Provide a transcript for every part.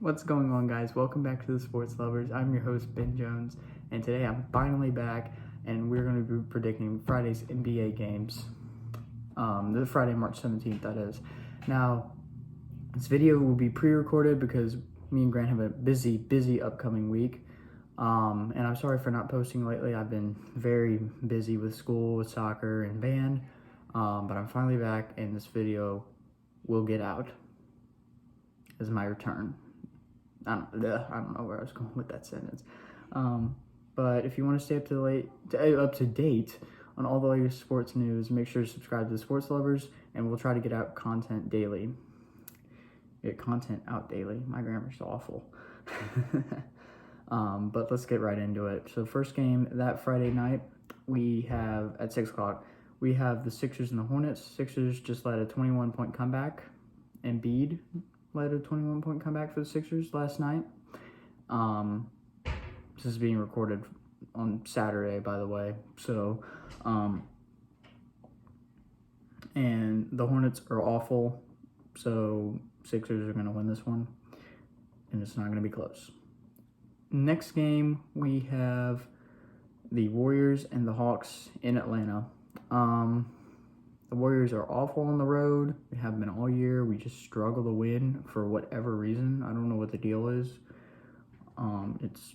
What's going on, guys? Welcome back to the Sports Lovers. I'm your host, Ben Jones, and today I'm finally back, and we're going to be predicting Friday's NBA games. The Friday, March 17th, that is. Now, this video will be pre-recorded because me and Grant have a busy upcoming week. And I'm sorry for not posting lately. I've been very busy with school, with soccer, and band. But I'm finally back, and this video will get out as my return. I don't know where I was going with that sentence. But if you want to stay up to date on all the latest sports news, make sure to subscribe to the Sports Lovers, and we'll try to get out content daily. Get content out daily. My grammar's so awful. But let's get right into it. So first game that Friday night, we have at 6 o'clock. We have the Sixers and the Hornets. Sixers just led a 21-point comeback. Embiid led a 21-point comeback for the Sixers last night. This is being recorded on Saturday, by the way. So, and the Hornets are awful. So Sixers are going to win this one, and it's not going to be close. Next game, we have the Warriors and the Hawks in Atlanta. The Warriors are awful on the road. They have been all year. We just struggle to win for whatever reason. I don't know what the deal is. It's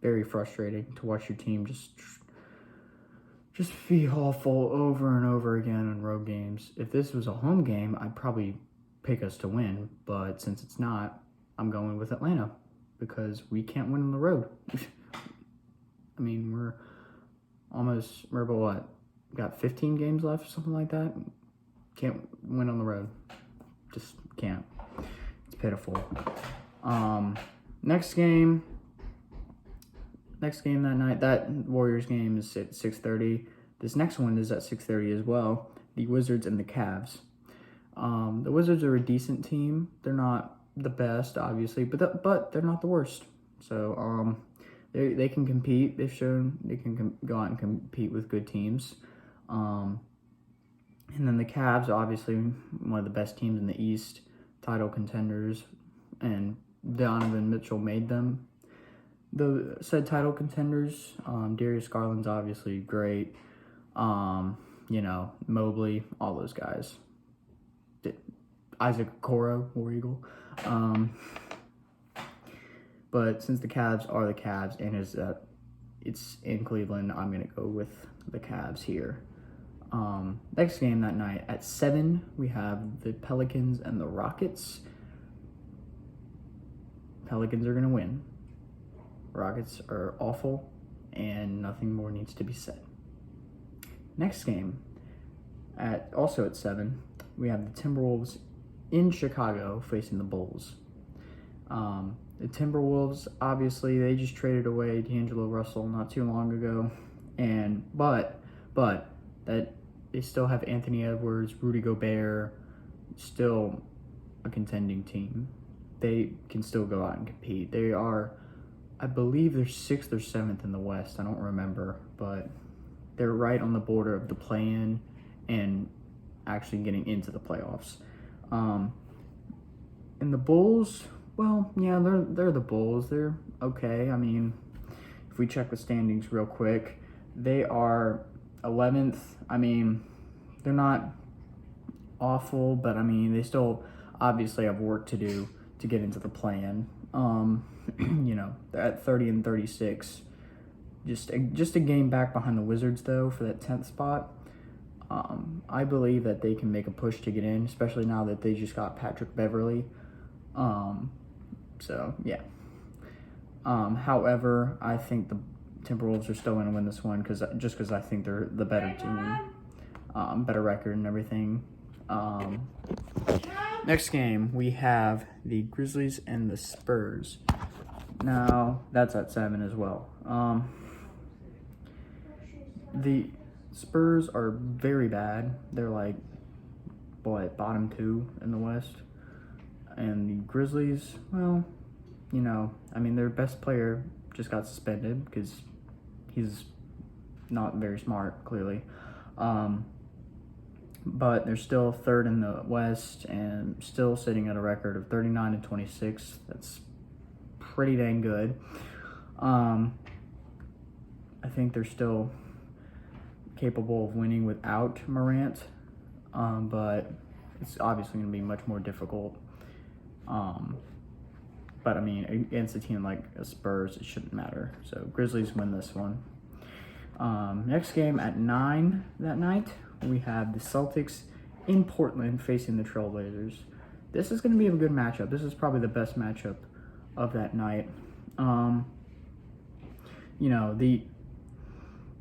very frustrating to watch your team just be awful over and over again on road games. If this was a home game, I'd probably pick us to win. But since it's not, I'm going with Atlanta because we can't win on the road. I mean, we're about what? Got 15 games left, something like that. Can't win on the road. Just can't. It's pitiful. Next game that night, that Warriors game is at 6:30. This next one is at 6:30 as well. The Wizards and the Cavs. The Wizards are a decent team. They're not the best, obviously, but they're not the worst. So they can compete. They've shown they can go out and compete with good teams. And then the Cavs, obviously one of the best teams in the East, title contenders, and Donovan Mitchell made them the said title contenders. Darius Garland's obviously great. Mobley, all those guys. Isaac Okoro, War Eagle. But since the Cavs are the Cavs and it's in Cleveland, I'm going to go with the Cavs here. Next game that night at 7, we have the Pelicans and the Rockets. Pelicans are going to win. Rockets are awful, and nothing more needs to be said. Next game, also at 7, we have the Timberwolves in Chicago facing the Bulls. The Timberwolves, obviously, they just traded away D'Angelo Russell not too long ago, but that they still have Anthony Edwards, Rudy Gobert, still a contending team. They can still go out and compete. They are, I believe they're 6th or 7th in the West. I don't remember, but they're right on the border of the play-in and actually getting into the playoffs. And the Bulls, well, yeah, they're the Bulls. They're okay. I mean, if we check the standings real quick, they are 11th. I mean, they're not awful, but I mean, they still obviously have work to do to get into the play-in. They're at 30 and 36. Just a game back behind the Wizards, though, for that 10th spot. I believe that they can make a push to get in, especially now that they just got Patrick Beverley. So, yeah. However, I think the Timberwolves are still going to win this one because I think they're the better team, better record and everything. Next game, we have the Grizzlies and the Spurs. Now, that's at 7 as well. The Spurs are very bad. They're like, bottom 2 in the West. And the Grizzlies, well, their best player just got suspended because he's not very smart, clearly. But they're still 3rd in the West and still sitting at a record of 39 and 26. That's pretty dang good. I think they're still capable of winning without Morant, but it's obviously going to be much more difficult. But I mean, against a team like Spurs, it shouldn't matter. So Grizzlies win this one. Next game at 9 that night, we have the Celtics in Portland facing the Trailblazers. This is going to be a good matchup. This is probably the best matchup of that night. You know, the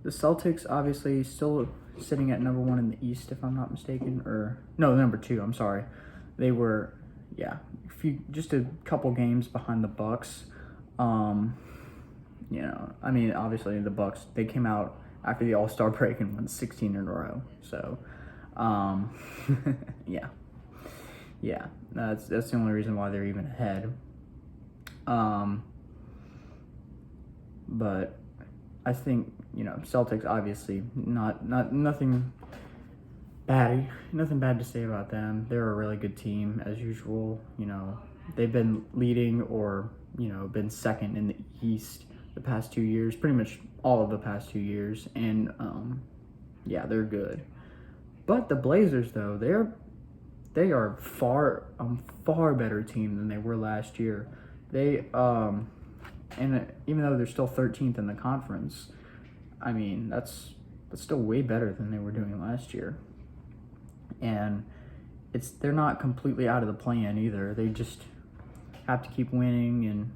Celtics obviously still sitting at number 1 in the East, if I'm not mistaken, or no, number 2. I'm sorry. They were, just a couple games behind the Bucks. You know, I mean, obviously the Bucks, they came out after the All-Star break and won 16 in a row. So, yeah, that's the only reason why they're even ahead. But I think, you know, Celtics obviously nothing bad to say about them. They're a really good team as usual. You know, they've been leading or, you know, been second in the East the past 2 years, pretty much all of the past 2 years, and they're good. But the Blazers, though, they are far better team than they were last year. They and even though they're still 13th in the conference, I mean that's still way better than they were doing last year. And they're not completely out of the play-in either. They just have to keep winning, and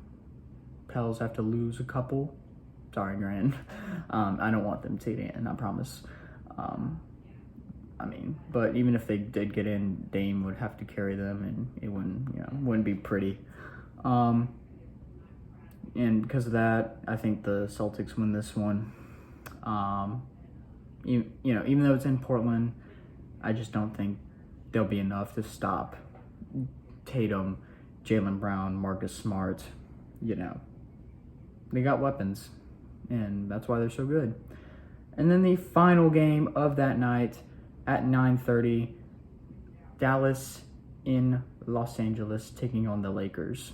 Pels have to lose a couple. Sorry, Grant. I don't want them to get in, I promise. I mean, but even if they did get in, Dame would have to carry them, and it wouldn't be pretty. And because of that, I think the Celtics win this one. Even though it's in Portland, I just don't think there'll be enough to stop Tatum, Jaylen Brown, Marcus Smart. You know, they got weapons, and that's why they're so good. And then the final game of that night at 9:30, Dallas in Los Angeles taking on the Lakers.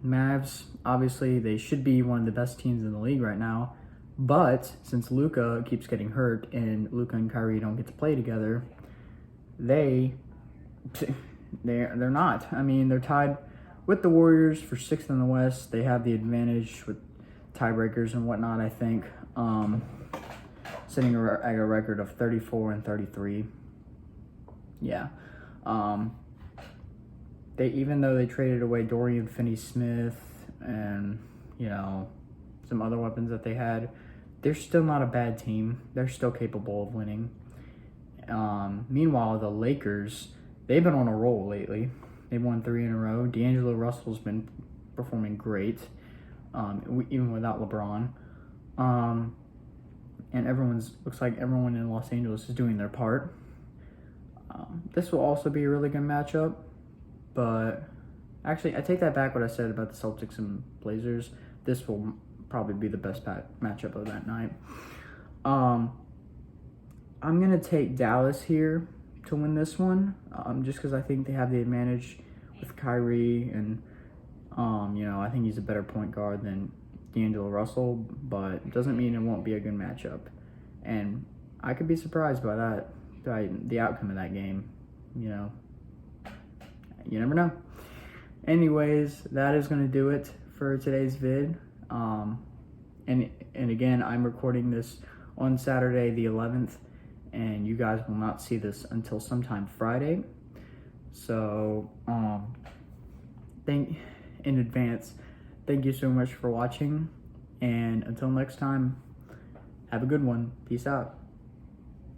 Mavs, obviously, they should be one of the best teams in the league right now. But since Luka keeps getting hurt and Luka and Kyrie don't get to play together, they're not. I mean, they're tied with the Warriors for 6th in the West. They have the advantage with tiebreakers and whatnot, I think. Sitting at a record of 34-33. Yeah. Even though they traded away Dorian Finney-Smith and, you know, some other weapons that they had, they're still not a bad team. They're still capable of winning. Meanwhile, the Lakers, they've been on a roll lately. They've won 3 in a row. D'Angelo Russell's been performing great, even without LeBron. And looks like everyone in Los Angeles is doing their part. This will also be a really good matchup. But actually, I take that back what I said about the Celtics and Blazers. This will probably be the best matchup of that night. I'm going to take Dallas here to win this one, just because I think they have the advantage with Kyrie. And, I think he's a better point guard than D'Angelo Russell. But it doesn't mean it won't be a good matchup. And I could be surprised by the outcome of that game, you know. You never know. Anyways, that is going to do it for today's vid. And again, I'm recording this on Saturday the 11th, and you guys will not see this until sometime Friday. So, in advance, thank you so much for watching, and until next time, have a good one. Peace out.